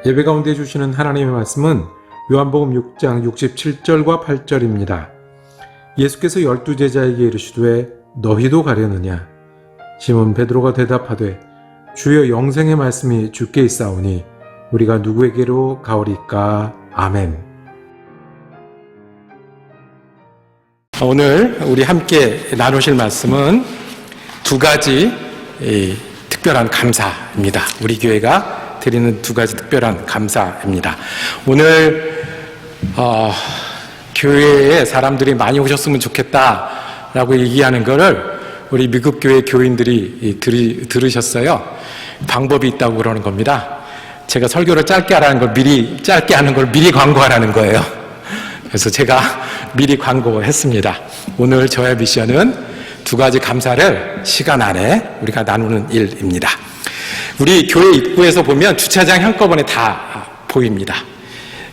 예배 가운데 주시는 하나님의 말씀은 요한복음 6장 67절과 8절입니다. 예수께서 12제자에게 이르시되 너희도 가려느냐? 시몬 베드로가 대답하되 주여 영생의 말씀이 주께 있사오니 우리가 누구에게로 가오리까? 아멘. 오늘 우리 함께 나누실 말씀은 두 가지 특별한 감사입니다. 우리 교회가 드리는 두 가지 특별한 감사입니다. 오늘 교회에 사람들이 많이 오셨으면 좋겠다라고 얘기하는 거를 우리 미국 교회 교인들이 들으셨어요. 방법이 있다고 그러는 겁니다. 제가 설교를 짧게 하는 걸 미리 광고하라는 거예요. 그래서 제가 미리 광고했습니다. 오늘 저의 미션은 두 가지 감사를 시간 안에 우리가 나누는 일입니다. 우리 교회 입구에서 보면 주차장 한꺼번에 다 보입니다.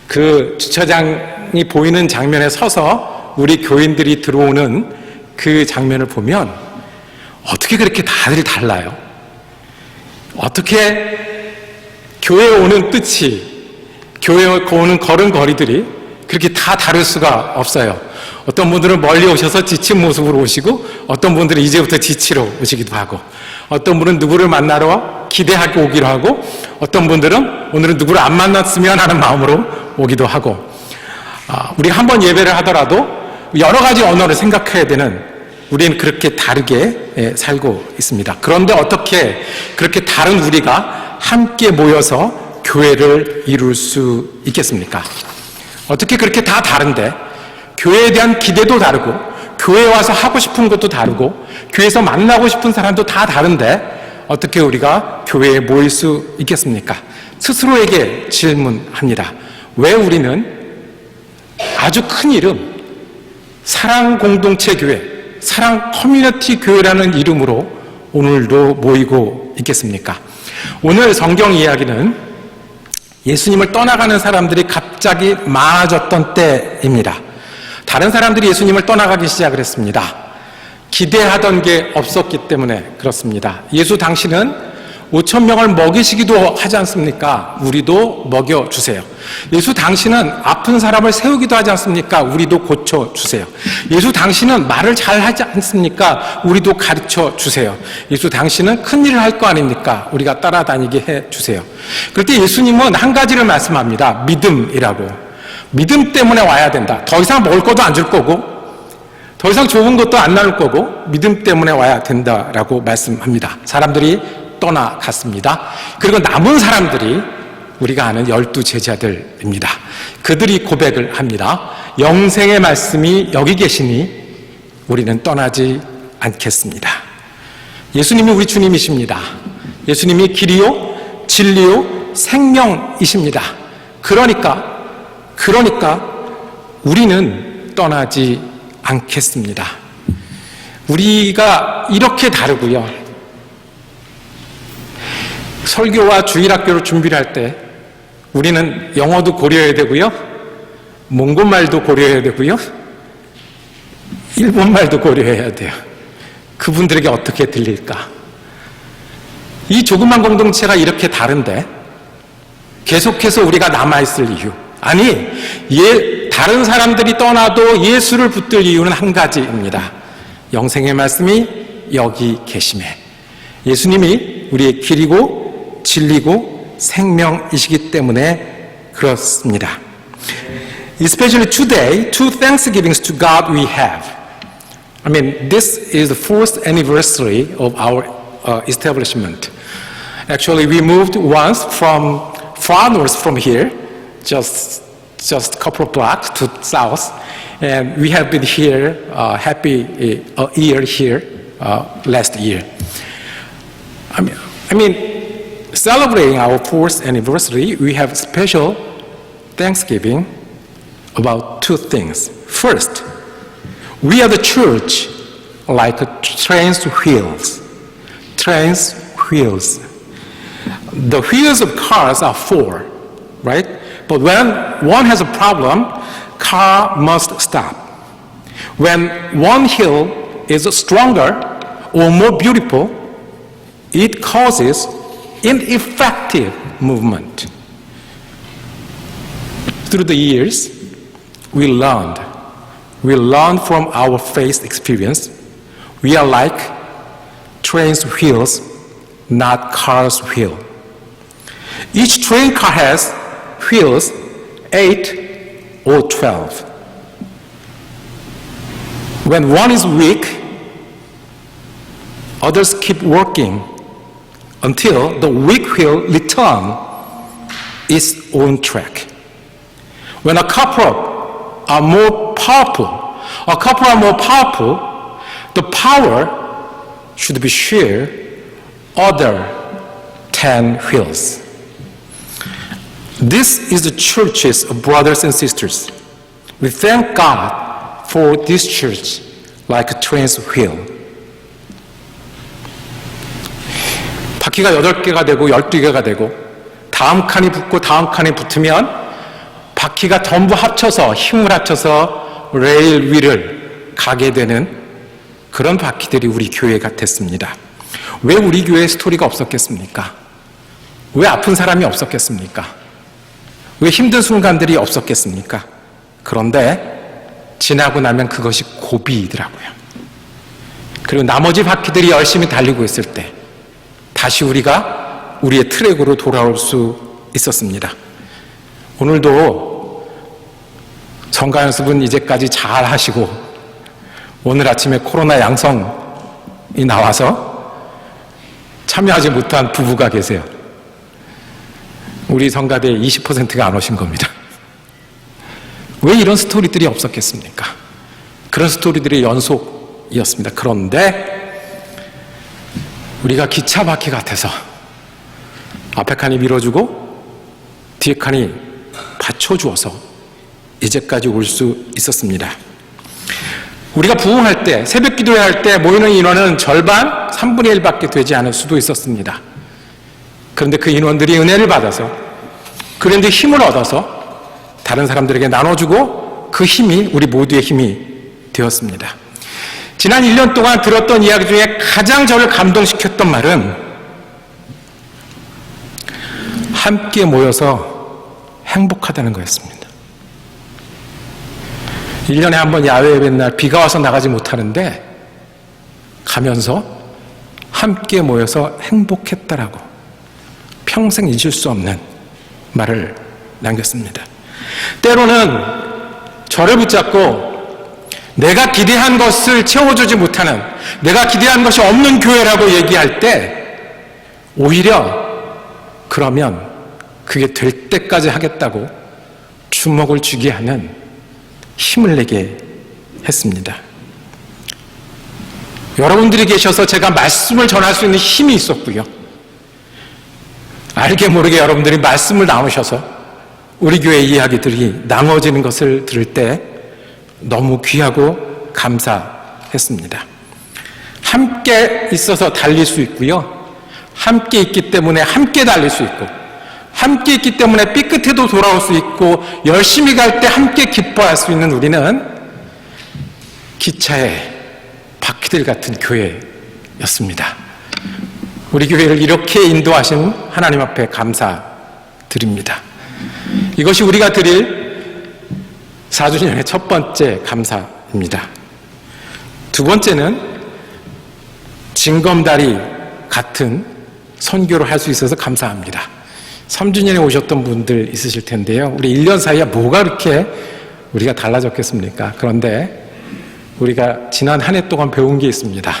그 주차장이 보이는 장면에 서서 우리 교인들이 들어오는 그 장면을 보면 어떻게 그렇게 다들 달라요? 어떻게 교회에 오는 뜻이, 교회에 오는 걸음걸이들이 그렇게 다 다를 수가 없어요. 어떤 분들은 멀리 오셔서 지친 모습으로 오시고, 어떤 분들은 이제부터 지치러 오시기도 하고, 어떤 분은 누구를 만나러 기대하고 오기로 하고, 어떤 분들은 오늘은 누구를 안 만났으면 하는 마음으로 오기도 하고, 우리가 한번 예배를 하더라도 여러 가지 언어를 생각해야 되는, 우리는 그렇게 다르게 살고 있습니다. 그런데 어떻게 그렇게 다른 우리가 함께 모여서 교회를 이룰 수 있겠습니까? 어떻게 그렇게 다 다른데 교회에 대한 기대도 다르고, 교회에 와서 하고 싶은 것도 다르고, 교회에서 만나고 싶은 사람도 다 다른데 어떻게 우리가 교회에 모일 수 있겠습니까? 스스로에게 질문합니다. 왜 우리는 아주 큰 이름, 사랑 공동체 교회, 사랑 커뮤니티 교회라는 이름으로 오늘도 모이고 있겠습니까? 오늘 성경 이야기는 예수님을 떠나가는 사람들이 갑자기 많아졌던 때입니다. 다른 사람들이 예수님을 떠나가기 시작을 했습니다. 기대하던 게 없었기 때문에 그렇습니다. 예수 당신은 5,000명을 먹이시기도 하지 않습니까? 우리도 먹여주세요. 예수 당신은 아픈 사람을 세우기도 하지 않습니까? 우리도 고쳐주세요. 예수 당신은 말을 잘 하지 않습니까? 우리도 가르쳐주세요. 예수 당신은 큰 일을 할 거 아닙니까? 우리가 따라다니게 해주세요. 그럴 때 예수님은 한 가지를 말씀합니다. 믿음이라고. 믿음 때문에 와야 된다. 더 이상 먹을 것도 안 줄 거고, 더 이상 좋은 것도 안 나눌 거고, 믿음 때문에 와야 된다라고 말씀합니다. 사람들이 떠나갔습니다. 그리고 남은 사람들이 우리가 아는 12제자들입니다. 그들이 고백을 합니다. 영생의 말씀이 여기 계시니 우리는 떠나지 않겠습니다. 예수님이 우리 주님이십니다. 예수님이 길이요, 진리요, 생명이십니다. 그러니까 우리는 떠나지 않겠습니다. 우리가 이렇게 다르고요. 설교와 주일학교를 준비를 할 때 우리는 영어도 고려해야 되고요, 몽골말도 고려해야 되고요, 일본말도 고려해야 돼요. 그분들에게 어떻게 들릴까? 이 조그만 공동체가 이렇게 다른데 계속해서 우리가 남아있을 이유, 아니 다른 사람들이 떠나도 예수를 붙들 이유는 한 가지입니다. 영생의 말씀이 여기 계심에, 예수님이 우리의 길이고 진리고 생명이시기 때문에 그렇습니다. Especially today, 2 Thanksgivings to God we have. I mean, this is the 4th anniversary of our establishment. Actually, we moved once from far north from here, just a couple of blocks to south, and we have been here happy a year here last year. I mean, celebrating our 4th anniversary, we have special Thanksgiving about two things. First, we are the church like train's wheels. Train's wheels. The wheels of cars are four, right? But when one has a problem, car must stop. When one wheel is stronger or more beautiful, it causes ineffective movement. through the years, we learned from our faith experience. We are like train's wheels, not car's wheel. Each train car has wheels 8 or 12. When one is weak, others keep working until the weak wheel returns its own track. When a couple are more powerful, the power should be shared other 10 wheels. This is the churches of brothers and sisters. We thank God for this church like a train's wheel. 바퀴가 8개가 되고 12개가 되고 다음 칸이 붙고 다음 칸이 붙으면 바퀴가 전부 합쳐서 힘을 합쳐서 레일 위를 가게 되는 그런 바퀴들이 우리 교회 같았습니다. 왜 우리 교회에 스토리가 없었겠습니까? 왜 아픈 사람이 없었겠습니까? 왜 힘든 순간들이 없었겠습니까? 그런데 지나고 나면 그것이 고비이더라고요. 그리고 나머지 바퀴들이 열심히 달리고 있을 때 다시 우리가 우리의 트랙으로 돌아올 수 있었습니다. 오늘도 성가 연습은 이제까지 잘 하시고 오늘 아침에 코로나 양성이 나와서 참여하지 못한 부부가 계세요. 우리 성가대에 20%가 안 오신 겁니다. 왜 이런 스토리들이 없었겠습니까? 그런 스토리들의 연속이었습니다. 그런데 우리가 기차 바퀴 같아서 앞에 칸이 밀어주고 뒤에 칸이 받쳐주어서 이제까지 올 수 있었습니다. 우리가 부흥할 때, 새벽 기도회 할 때 모이는 인원은 절반, 3분의 1밖에 되지 않을 수도 있었습니다. 그런데 그 인원들이 은혜를 받아서, 그런데 힘을 얻어서 다른 사람들에게 나눠주고 그 힘이 우리 모두의 힘이 되었습니다. 지난 1년 동안 들었던 이야기 중에 가장 저를 감동시켰던 말은 함께 모여서 행복하다는 거였습니다. 1년에 한 번 야외 예배 날 비가 와서 나가지 못하는데 가면서 함께 모여서 행복했다라고 평생 잊을 수 없는 말을 남겼습니다. 때로는 저를 붙잡고 내가 기대한 것을 채워주지 못하는, 내가 기대한 것이 없는 교회라고 얘기할 때 오히려 그러면 그게 될 때까지 하겠다고 주먹을 쥐게 하는 힘을 내게 했습니다. 여러분들이 계셔서 제가 말씀을 전할 수 있는 힘이 있었고요. 알게 모르게 여러분들이 말씀을 나누셔서 우리 교회 이야기들이 나눠지는 것을 들을 때 너무 귀하고 감사했습니다. 함께 있어서 달릴 수 있고요. 함께 있기 때문에 함께 달릴 수 있고, 함께 있기 때문에 삐끗해도 돌아올 수 있고, 열심히 갈 때 함께 기뻐할 수 있는 우리는 기차의 바퀴들 같은 교회였습니다. 우리 교회를 이렇게 인도하신 하나님 앞에 감사드립니다. 이것이 우리가 드릴 4주년의 첫 번째 감사입니다. 두 번째는 징검다리 같은 선교를 할 수 있어서 감사합니다. 3주년에 오셨던 분들 있으실 텐데요. 우리 1년 사이에 뭐가 그렇게 우리가 달라졌겠습니까? 그런데 우리가 지난 한 해 동안 배운 게 있습니다.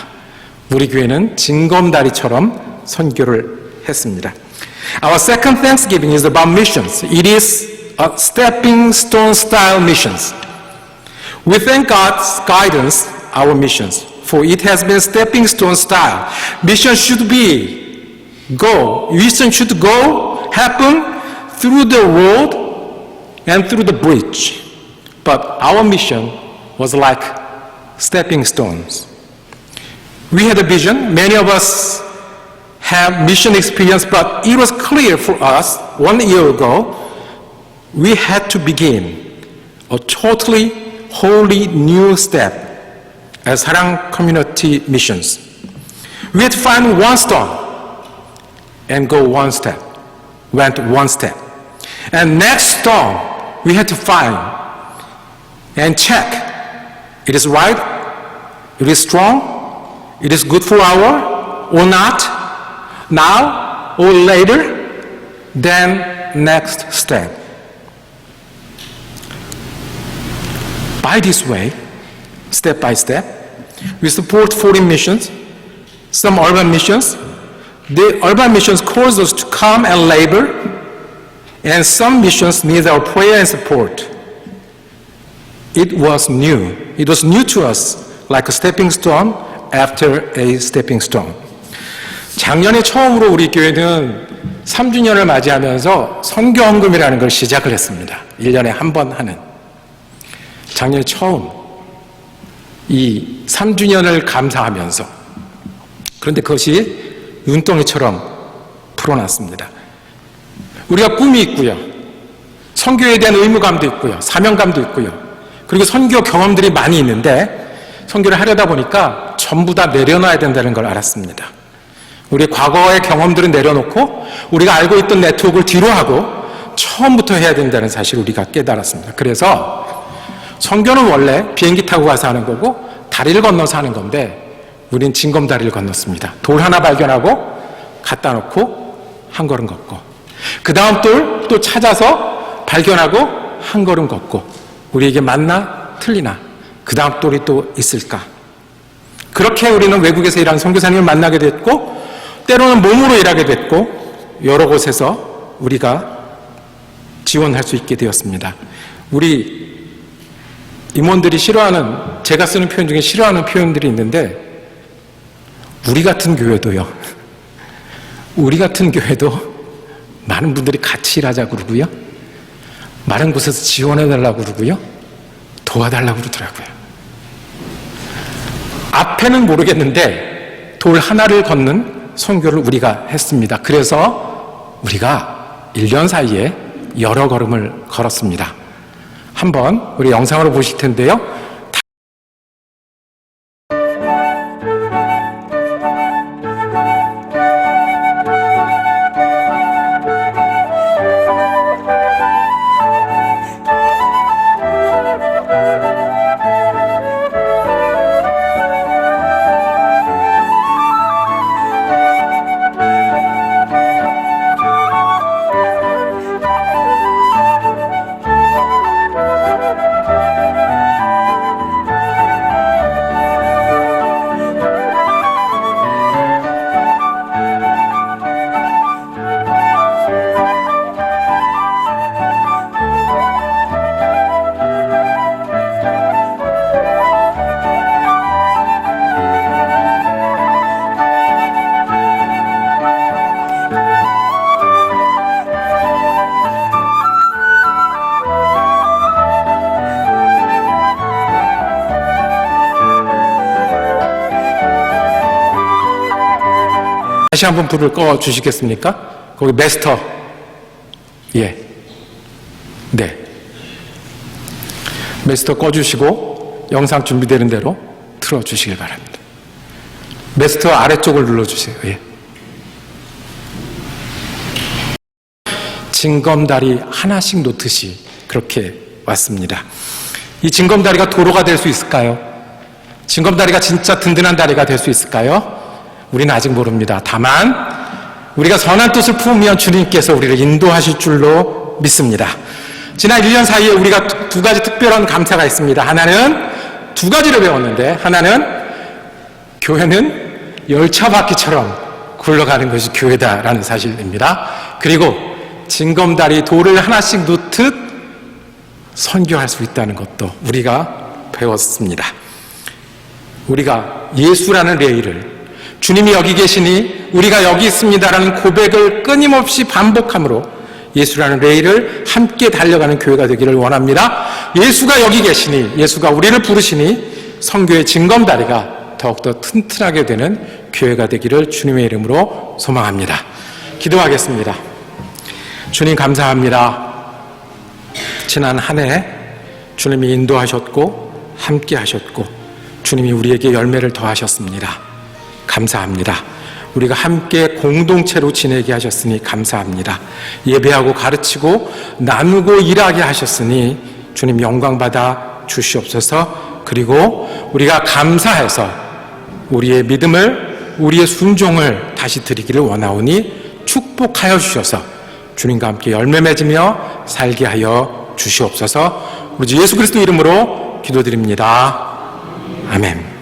우리 교회는 징검다리처럼 선교를 했습니다. Our second Thanksgiving is about missions. It is a stepping stone style missions. We thank God's guidance, our missions, for it has been stepping stone style. Mission should go, happen through the road and through the bridge. But our mission was like stepping stones. We had a vision. Many of us have mission experience, but it was clear for us 1 year ago we had to begin a totally wholly new step as Sarang Community Missions. We had to find one stone and go one step, went one step. And next stone we had to find and check. It is right, it is strong, it is good for our or not, now or later, then next step. By this way, step by step, we support foreign missions, some urban missions. The urban missions calls us to come and labor, and some missions need our prayer and support. It was new. It was new to us, like a stepping stone after a stepping stone. 작년에 처음으로 우리 교회는 3주년을 맞이하면서 선교 헌금이라는 걸 시작을 했습니다. 1년에 한 번 하는. 작년에 처음 이 3주년을 감사하면서, 그런데 그것이 눈덩이처럼 풀어놨습니다. 우리가 꿈이 있고요. 선교에 대한 의무감도 있고요. 사명감도 있고요. 그리고 선교 경험들이 많이 있는데 선교를 하려다 보니까 전부 다 내려놔야 된다는 걸 알았습니다. 우리 과거의 경험들은 내려놓고 우리가 알고 있던 네트워크를 뒤로 하고 처음부터 해야 된다는 사실을 우리가 깨달았습니다. 그래서 선교는 원래 비행기 타고 가서 하는 거고 다리를 건너서 하는 건데 우린 징검다리를 건넜습니다. 돌 하나 발견하고 갖다 놓고 한 걸음 걷고, 그 다음 돌 또 찾아서 발견하고 한 걸음 걷고, 우리에게 맞나 틀리나 그 다음 돌이 또 있을까. 그렇게 우리는 외국에서 일하는 선교사님을 만나게 됐고, 때로는 몸으로 일하게 됐고, 여러 곳에서 우리가 지원할 수 있게 되었습니다. 우리 임원들이 싫어하는, 제가 쓰는 표현 중에 싫어하는 표현들이 있는데, 우리 같은 교회도요. 우리 같은 교회도 많은 분들이 같이 일하자고 그러고요. 많은 곳에서 지원해달라고 그러고요. 도와달라고 그러더라고요. 앞에는 모르겠는데 돌 하나를 걷는 선교를 우리가 했습니다. 그래서 우리가 1년 사이에 여러 걸음을 걸었습니다. 한번 우리 영상으로 보실 텐데요. 다시 한번 불을 꺼 주시겠습니까? 거기 마스터. 예. 네. 마스터 꺼 주시고 영상 준비되는 대로 틀어 주시길 바랍니다. 마스터 아래쪽을 눌러 주세요. 예. 징검다리 하나씩 놓듯이 그렇게 왔습니다. 이 징검다리가 도로가 될 수 있을까요? 징검다리가 진짜 든든한 다리가 될 수 있을까요? 우리는 아직 모릅니다. 다만 우리가 선한 뜻을 품으면 주님께서 우리를 인도하실 줄로 믿습니다. 지난 1년 사이에 우리가 두 가지 특별한 감사가 있습니다. 하나는 두 가지를 배웠는데, 하나는 교회는 열차 바퀴처럼 굴러가는 것이 교회다라는 사실입니다. 그리고 징검다리 돌을 하나씩 놓듯 선교할 수 있다는 것도 우리가 배웠습니다. 우리가 예수라는 레일을, 주님이 여기 계시니 우리가 여기 있습니다라는 고백을 끊임없이 반복함으로 예수라는 레일을 함께 달려가는 교회가 되기를 원합니다. 예수가 여기 계시니, 예수가 우리를 부르시니 선교의 징검다리가 더욱더 튼튼하게 되는 교회가 되기를 주님의 이름으로 소망합니다. 기도하겠습니다. 주님 감사합니다. 지난 한 해 주님이 인도하셨고 함께 하셨고 주님이 우리에게 열매를 더하셨습니다. 감사합니다. 우리가 함께 공동체로 지내게 하셨으니 감사합니다. 예배하고 가르치고 나누고 일하게 하셨으니 주님 영광 받아 주시옵소서. 그리고 우리가 감사해서 우리의 믿음을, 우리의 순종을 다시 드리기를 원하오니 축복하여 주셔서 주님과 함께 열매 맺으며 살게 하여 주시옵소서. 우리 주 예수 그리스도 이름으로 기도드립니다. 아멘.